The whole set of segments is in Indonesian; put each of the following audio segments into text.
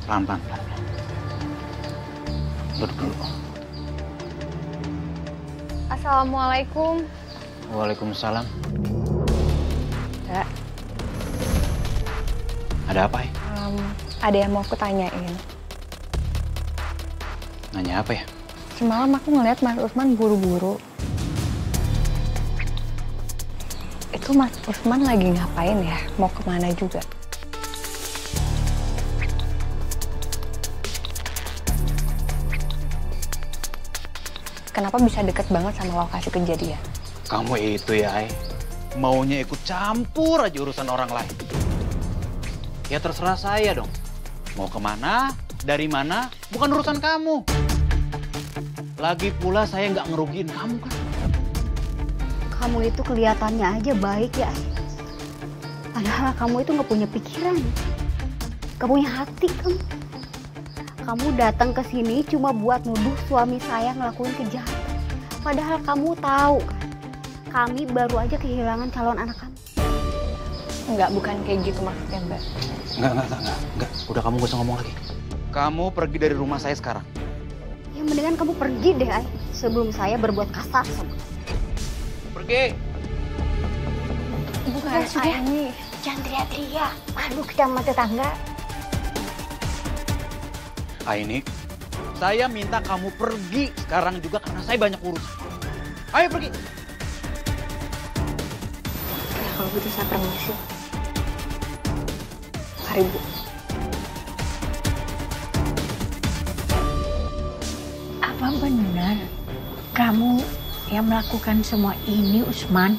Pelan-pelan. Duduk dulu. Assalamualaikum. Waalaikumsalam. Kak, Ada apa ya? ada yang mau aku tanyain. Nanya apa ya? Semalam aku ngeliat Mas Usman buru-buru. Itu Mas Usman lagi ngapain ya? Mau kemana juga? Kenapa bisa deket banget sama lokasi kejadian? Kamu itu ya, Ai. Maunya ikut campur aja urusan orang lain. Ya terserah saya dong. Mau kemana, dari mana, bukan urusan kamu. Lagi pula saya nggak ngerugiin kamu kan. Kamu itu kelihatannya aja baik ya. Padahal kamu itu nggak punya pikiran. Gak punya hati kamu. Kamu datang ke sini cuma buat nuduh suami saya ngelakuin kejahatan. Padahal kamu tahu kan, kami baru aja kehilangan calon anak kami. Enggak, bukan kayak gitu maksudnya, Mbak. Enggak. Udah kamu gak usah ngomong lagi. Kamu pergi dari rumah saya sekarang. Ya mendingan kamu pergi deh, Ay, sebelum saya berbuat kasar sama kamu. Pergi. Bukan, sudah. Ini jangan teriak-teriak. Aduh, kita sama tetangga. Aini, saya minta kamu pergi sekarang juga karena saya banyak urusan. Ayo pergi. Ya, kalau gitu saya permisi. Mari, Bu. Apa benar kamu yang melakukan semua ini, Usman?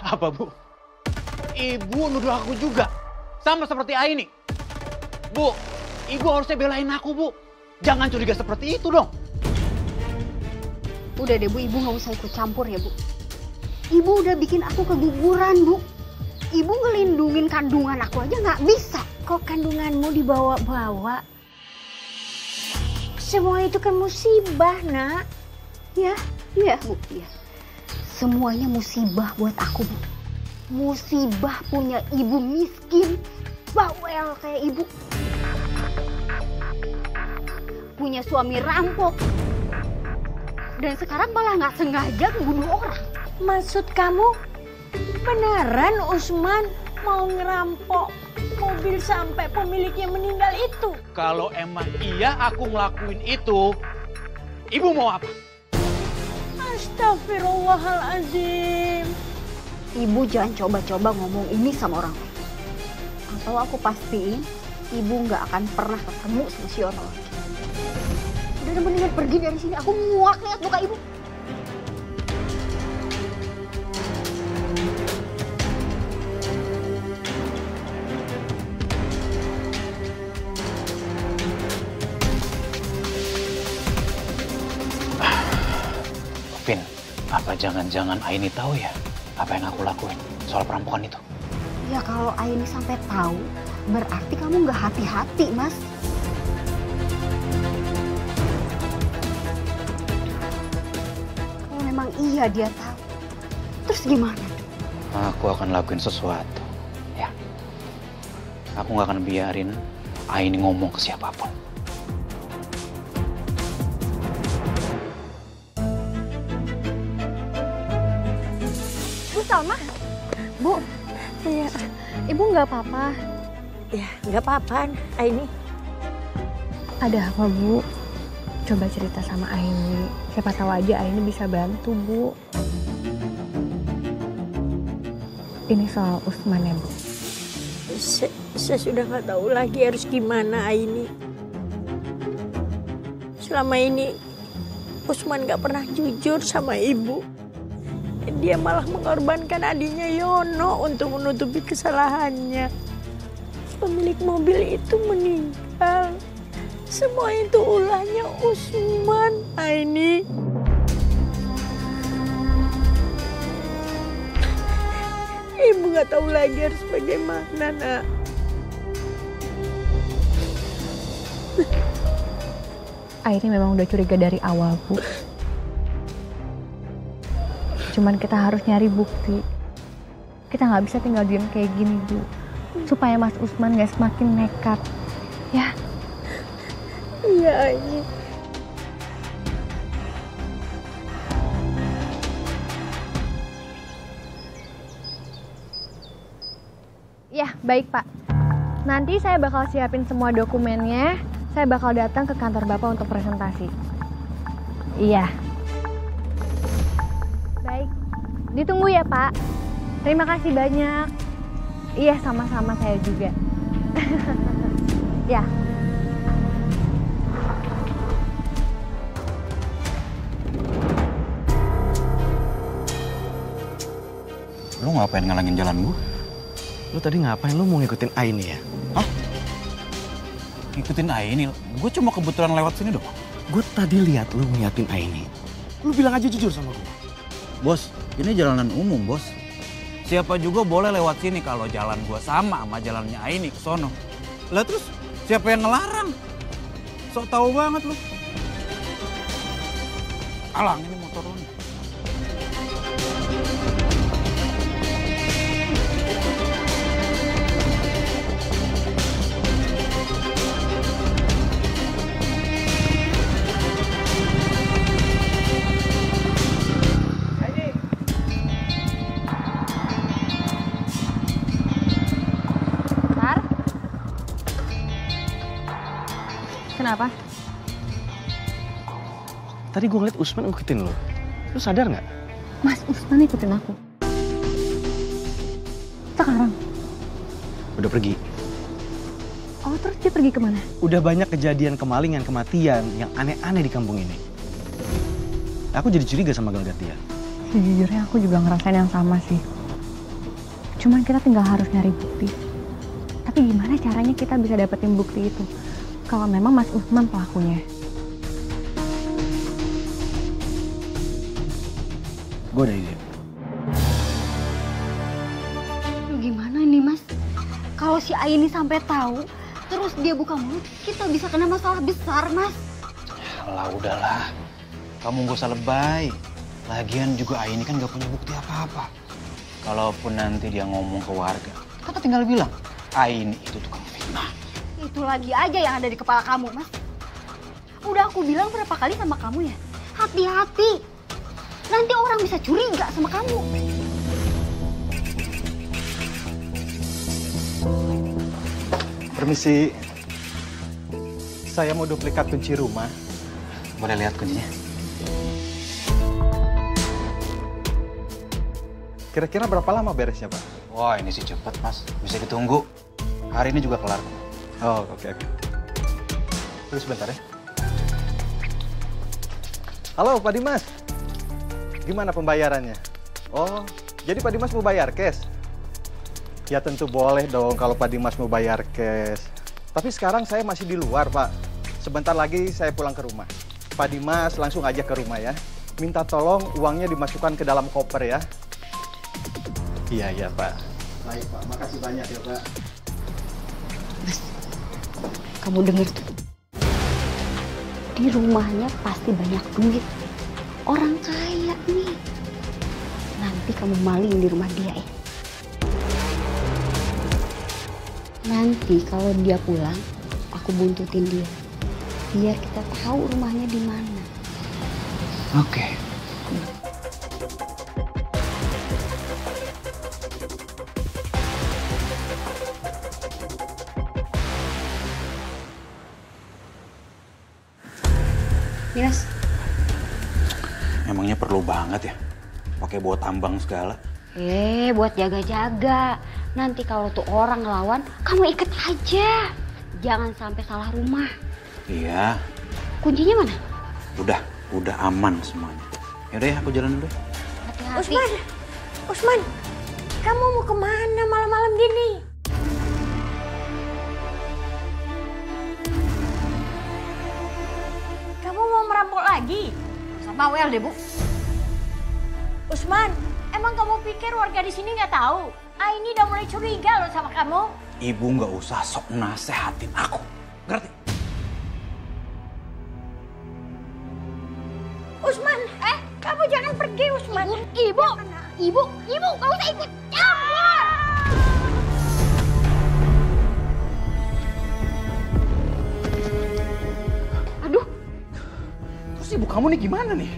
Apa, Bu? Ibu nuduh aku juga. Sama seperti Aini. Bu, ibu harusnya belain aku, Bu. Jangan curiga seperti itu dong. Udah deh, Bu, ibu nggak usah ikut campur ya, Bu. Ibu udah bikin aku keguguran, Bu. Ibu ngelindungin kandungan aku aja nggak bisa. Kok kandunganmu dibawa-bawa? Semua itu kan musibah, Nak. Ya, iya, Bu, iya. Semuanya musibah buat aku, Bu. Musibah punya ibu miskin, bawel kayak ibu. Punya suami rampok. Dan sekarang malah nggak sengaja membunuh orang. Maksud kamu beneran Usman mau ngerampok mobil sampai pemiliknya meninggal itu? Kalau emang iya aku ngelakuin itu, ibu mau apa? Astagfirullahaladzim. Ibu jangan coba-coba ngomong ini sama orang lain. Atau aku pastiin ibu nggak akan pernah ketemu sama si Yono lagi. Udah mendingan pergi dari sini. Aku muak lihat muka ibu. Vin, apa jangan-jangan Aini tahu ya apa yang aku lakuin soal perampokan itu? Ya kalau Aini sampai tahu, berarti kamu nggak hati-hati, Mas. Kalau memang iya dia tahu, terus gimana? Aku akan lakuin sesuatu, ya. Aku nggak akan biarin Aini ngomong ke siapapun. Bu Salma, Bu, Iya, ibu nggak apa-apa. ya nggak apa-apa, Aini. Ada apa, Bu? Coba cerita sama Aini. Siapa tahu aja Aini bisa bantu, Bu. Ini soal Usman ya, Bu? Saya sudah nggak tahu lagi harus gimana, Aini. Selama ini Usman nggak pernah jujur sama ibu. Dia malah mengorbankan adiknya Yono untuk menutupi kesalahannya. Pemilik mobil itu meninggal. Semua itu ulahnya Usman, Aini. Ibu nggak tahu lagi harus bagaimana, Nak. Aini memang udah curiga dari awal, Bu. Cuman kita harus nyari bukti. Kita nggak bisa tinggal diam kayak gini, Bu. supaya Mas Usman gak semakin nekat. Ya. Iya, Aini. Ya, baik Pak. Nanti saya bakal siapin semua dokumennya. Saya bakal datang ke kantor Bapak untuk presentasi. Iya. Baik. Ditunggu ya, Pak. Terima kasih banyak. Iya, sama-sama saya juga. Ya. Lu ngapain ngalangin jalan gua? Lu tadi ngapain? Lu mau ngikutin Aini ya? Hah? Ngikutin Aini? Gue cuma kebetulan lewat sini dong. Gue tadi lihat lu ngeliatin Aini. Lu bilang aja jujur sama gue. Bos, ini jalanan umum, bos. Siapa juga boleh lewat sini kalau jalan gua sama jalannya Aini ke sono. Lah terus siapa yang ngelarang? Sok tahu banget lu. Alang ini motor lu nih. Kenapa? Tadi gue ngeliat Usman ngikutin lu. Lu sadar nggak? Mas Usman ikutin aku. Sekarang? Udah pergi. Oh, terus dia pergi kemana? Udah banyak kejadian kemalingan, kematian yang aneh-aneh di kampung ini. Aku jadi curiga sama gelagat dia. Sejujurnya aku juga ngerasain yang sama sih. Cuman kita tinggal harus nyari bukti. Tapi gimana caranya kita bisa dapetin bukti itu? Kalau memang Mas Usman pelakunya. Gue ada ide. Gimana nih Mas? Kalau si Aini sampai tahu, terus dia buka mulut, kita bisa kena masalah besar Mas. Alah udahlah, kamu gak usah lebay. Lagian juga Aini kan gak punya bukti apa-apa. Kalaupun nanti dia ngomong ke warga, kita tinggal bilang, Aini itu tukang fitnah. Itu lagi aja yang ada di kepala kamu, Mas. Udah aku bilang berapa kali sama kamu ya? Hati-hati. Nanti orang bisa curiga sama kamu. Permisi. Saya mau duplikat kunci rumah. Boleh lihat kuncinya? Kira-kira berapa lama beresnya, Pak? Wah, ini sih cepet, Mas. Bisa ditunggu. Hari ini juga kelar. Oh, oke. Tunggu sebentar ya. Halo, Pak Dimas. Gimana pembayarannya? Oh, jadi Pak Dimas mau bayar cash? Ya tentu boleh dong kalau Pak Dimas mau bayar cash. Tapi sekarang saya masih di luar, Pak. Sebentar lagi saya pulang ke rumah. Pak Dimas langsung aja ke rumah ya. Minta tolong uangnya dimasukkan ke dalam koper ya. Iya, Pak. Baik, Pak. Makasih banyak ya, Pak. Mas, kamu dengar tuh? Di rumahnya pasti banyak duit. Orang kaya nih. Nanti kamu maling di rumah dia ya. Nanti kalau dia pulang, aku buntutin dia. Biar kita tahu rumahnya di mana. Oke. Minas. Emangnya perlu banget ya? Pakai bawa tambang segala. Buat jaga-jaga. Nanti kalau tuh orang ngelawan, kamu ikat aja. Jangan sampai salah rumah. Iya. Kuncinya mana? Udah aman semuanya. Yaudah ya, aku jalan dulu. Hati-hati. Usman, kamu mau kemana malam-malam gini? Kamu mau merampok lagi? Sama Wel deh, Bu. Usman, emang kamu pikir warga di sini nggak tahu? Aini udah mulai curiga loh sama kamu. Ibu nggak usah sok nasehatin aku. Ngerti? Usman, kamu jangan pergi Usman. Ibu, nggak usah ikut campur. kamu nih gimana nih?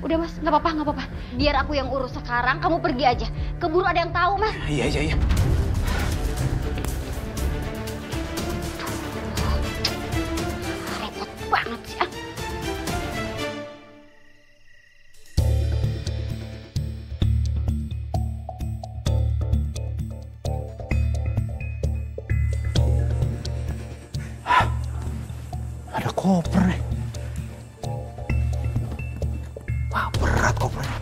Udah mas, nggak apa-apa. Biar aku yang urus sekarang, kamu pergi aja. Keburu ada yang tahu mas. Iya. Repot banget sih. Ada koper nih. Wah, berat kopernya.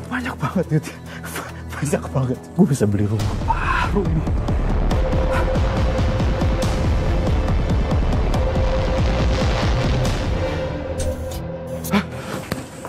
Banyak banget gitu. Banyak banget. Gue bisa beli rumah baru ini.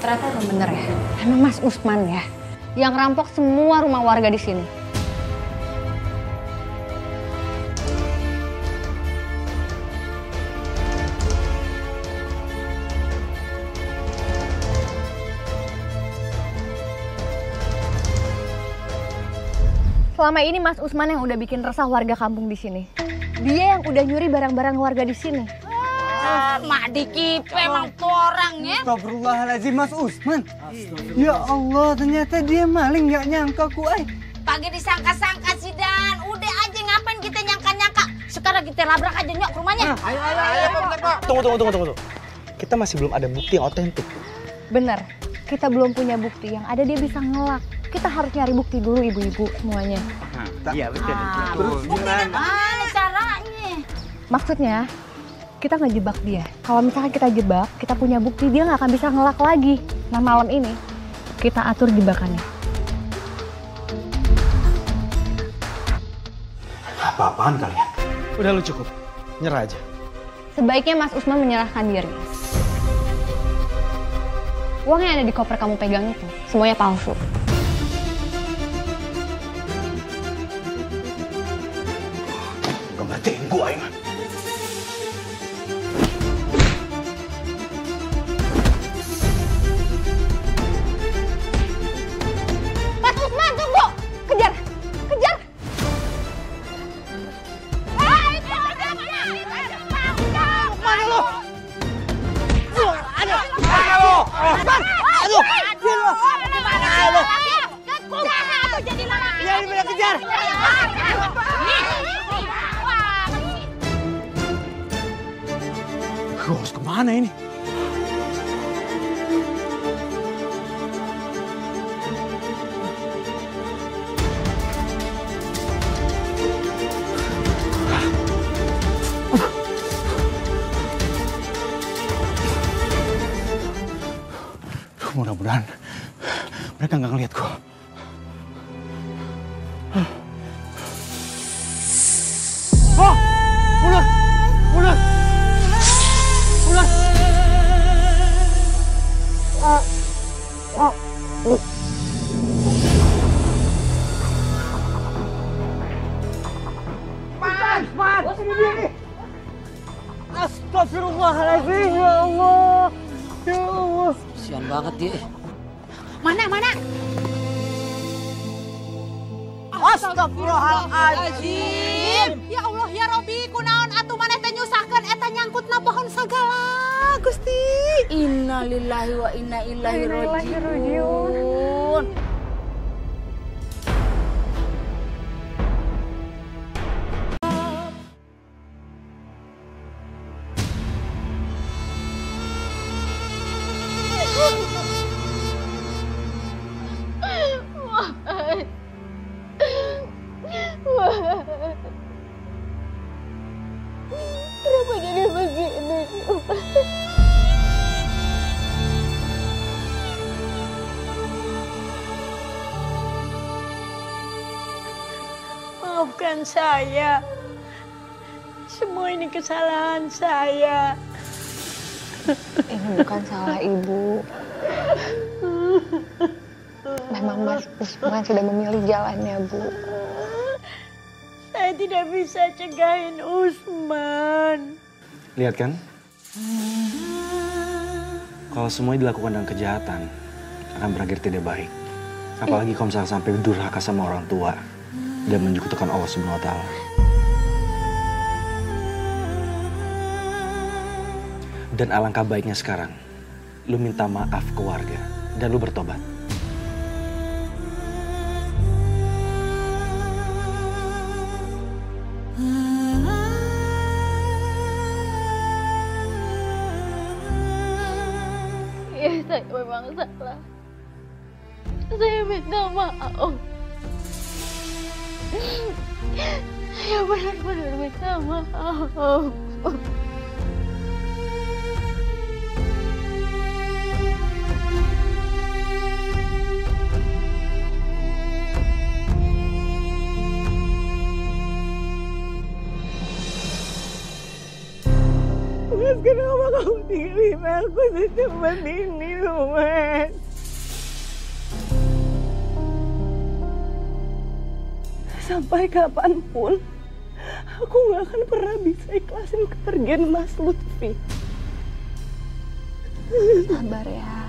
Ternyata emang bener ya. Emang Mas Usman ya yang rampok semua rumah warga di sini. Selama ini Mas Usman yang udah bikin resah warga kampung di sini. Dia yang udah nyuri barang-barang warga di sini. Mak Diki memang tuh orangnya. Astagfirullahaladzim, Mas Usman. Ya Allah, ternyata dia maling, nggak nyangka ku. Pagi disangka-sangka sih Dan. Udah aja ngapain kita nyangka-nyangka. Sekarang kita labrak aja nyok ke rumahnya. Ayo. Tunggu. Kita masih belum ada bukti yang otentik. Bener, kita belum punya bukti yang ada dia bisa ngelak. Kita harus nyari bukti dulu ibu-ibu semuanya. Iya, betul. Terus gimana? Mana caranya? Maksudnya, kita ngejebak dia. Kalau misalkan kita jebak, kita punya bukti, dia nggak akan bisa ngelak lagi. Nah malam ini, kita atur jebakannya. Apa-apaan kalian? Udah lu cukup, nyerah aja. Sebaiknya Mas Usman menyerahkan diri. Uang yang ada di koper kamu pegang itu, semuanya palsu. Gak ngertiin gue, Iman. Mas Usman, tunggu! Kejar! Gue harus kemana ini? Mudah-mudahan mereka nggak ngeliat gue. Oh, ular. Astagfirullahaladzim, ya Allah. Ya Allah. Kasian banget dia. Mana? Astagfirullahaladzim. Ya Allah ya Robi, kunaon atuh maneh teh nyusahkeun eta nyangkutna pohon sagala, Gusti. Innalillahi wa inna ilaihi rajiun. Kenapa jadi begini? Maafkan saya. Semua ini kesalahan saya. Ini bukan salah ibu. Memang Mas Usman sudah memilih jalannya, Bu. Saya tidak bisa cegahin Usman. Lihat kan? Kalau semuanya dilakukan dengan kejahatan, akan berakhir tidak baik. Apalagi kalau misalnya sampai durhaka sama orang tua dan menyekutukan Allah Subhanahu wa Ta'ala. Dan alangkah baiknya sekarang, lu minta maaf ke warga dan lu bertobat. Iya, saya memang salah. Saya minta maaf. Saya benar-benar minta maaf. Mas, kenapa kamu tinggalin aku secepat ini, Mas? Sampai kapanpun, aku gak akan pernah bisa ikhlasin kepergian Mas Lutfi. Sabar ya.